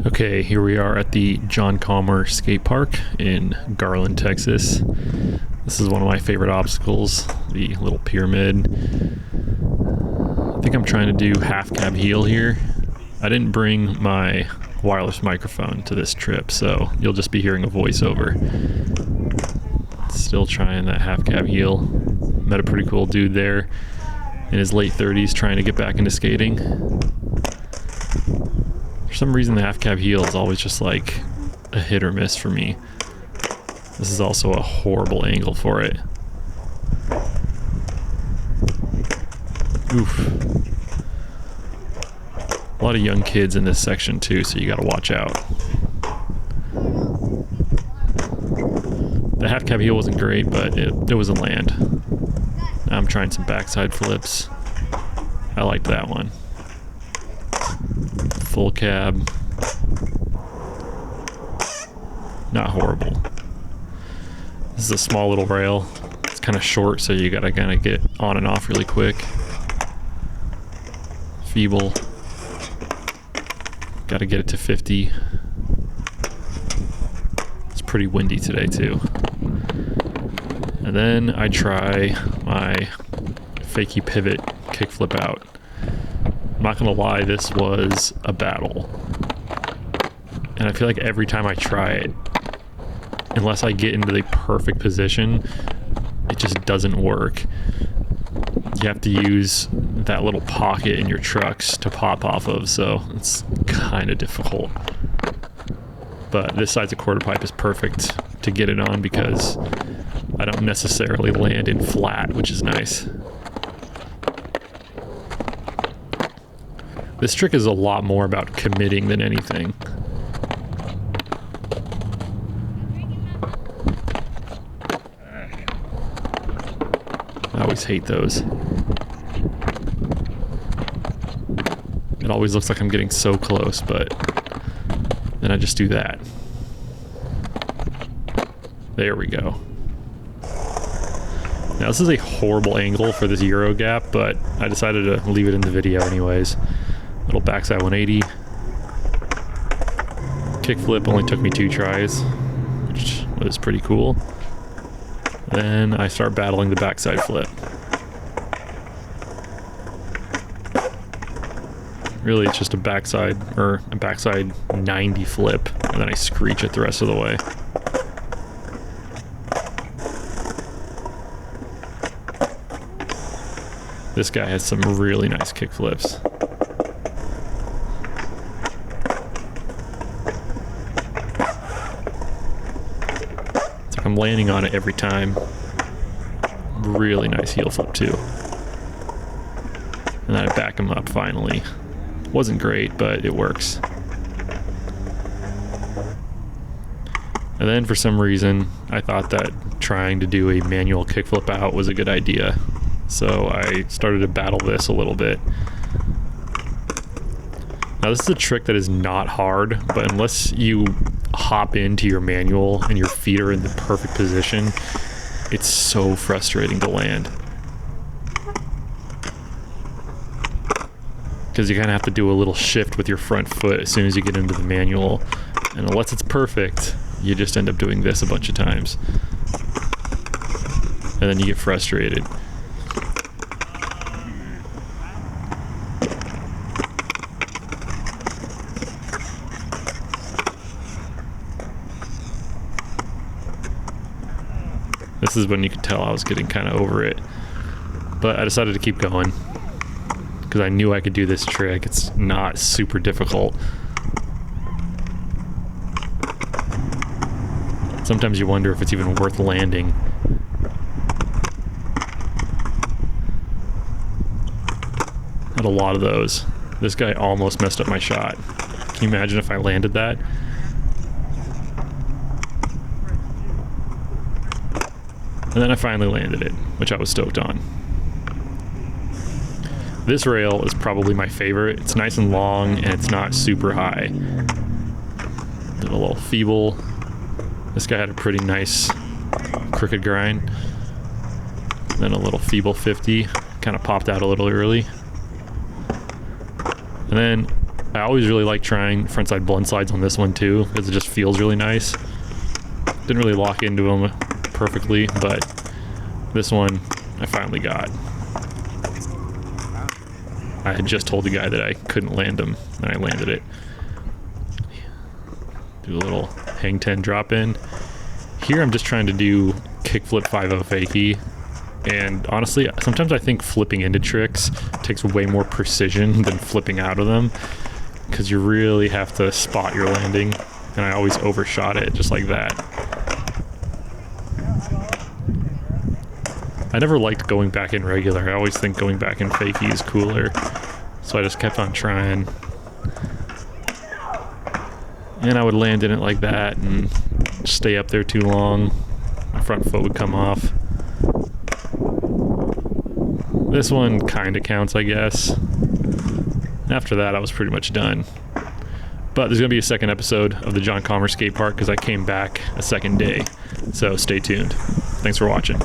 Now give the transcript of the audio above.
Okay, here we are at the Jon Comer skate park in Garland, Texas. This is one of my favorite obstacles, the little pyramid. I think I'm trying to do half cab heel here. I didn't bring my wireless microphone to this trip, so you'll just be hearing a voiceover. Still trying that half cab heel. Met a pretty cool dude there in his late 30s trying to get back into skating. For some reason the half cab heel is always just like a hit or miss for me. This is also a horrible angle for it. Oof. A lot of young kids in this section too, so you gotta watch out. The half cab heel wasn't great, but it was a land. Now I'm trying some backside flips. I liked that one. Full cab. Not horrible. This is a small little rail. It's kind of short, so you gotta kind of get on and off really quick. Feeble. Gotta get it to 50. It's pretty windy today too. And then I try my fakie pivot kickflip out. I'm not gonna lie, this was a battle. And I feel like every time I try it, unless I get into the perfect position, it just doesn't work. You have to use that little pocket in your trucks to pop off of, so it's kind of difficult. But this size of quarter pipe is perfect to get it on because I don't necessarily land in flat, which is nice. This trick is a lot more about committing than anything. I always hate those. It always looks like I'm getting so close, but then I just do that. There we go. Now this is a horrible angle for this Euro gap, but I decided to leave it in the video anyways. Little backside 180. Kickflip only took me 2 tries, which was pretty cool. Then I start battling the backside flip. Really, it's just a backside 90 flip, and then I screech it the rest of the way. This guy has some really nice kick flips. It's like I'm landing on it every time. Really nice heel flip too. And then I back him up finally. Wasn't great, but it works. And then for some reason, I thought that trying to do a manual kickflip out was a good idea. So I started to battle this a little bit. Now this is a trick that is not hard, but unless you hop into your manual and your feet are in the perfect position, it's so frustrating to land. Because you kind of have to do a little shift with your front foot as soon as you get into the manual. And unless it's perfect, you just end up doing this a bunch of times. And then you get frustrated. This is when you could tell I was getting kind of over it. But I decided to keep going because I knew I could do this trick. It's not super difficult. Sometimes you wonder if it's even worth landing. Had a lot of those. This guy almost messed up my shot. Can you imagine if I landed that? And then I finally landed it, which I was stoked on. This rail is probably my favorite. It's nice and long, and it's not super high. Did a little feeble. This guy had a pretty nice crooked grind. Then a little feeble 50. Kind of popped out a little early. And then I always really like trying frontside blend slides on this one too, because it just feels really nice. Didn't really lock into them perfectly, but this one I finally got. I had just told the guy that I couldn't land him, and I landed it. Do a little hang 10 drop in. Here I'm just trying to do kickflip 5-0 fakie, and honestly, sometimes I think flipping into tricks takes way more precision than flipping out of them, because you really have to spot your landing, and I always overshot it just like that. I never liked going back in regular. I always think going back in fakie is cooler, so I just kept on trying. And I would land in it like that and stay up there too long. My front foot would come off. This one kind of counts, I guess. After that, I was pretty much done. But there's going to be a second episode of the Jon Comer skate park because I came back a second day. So stay tuned. Thanks for watching.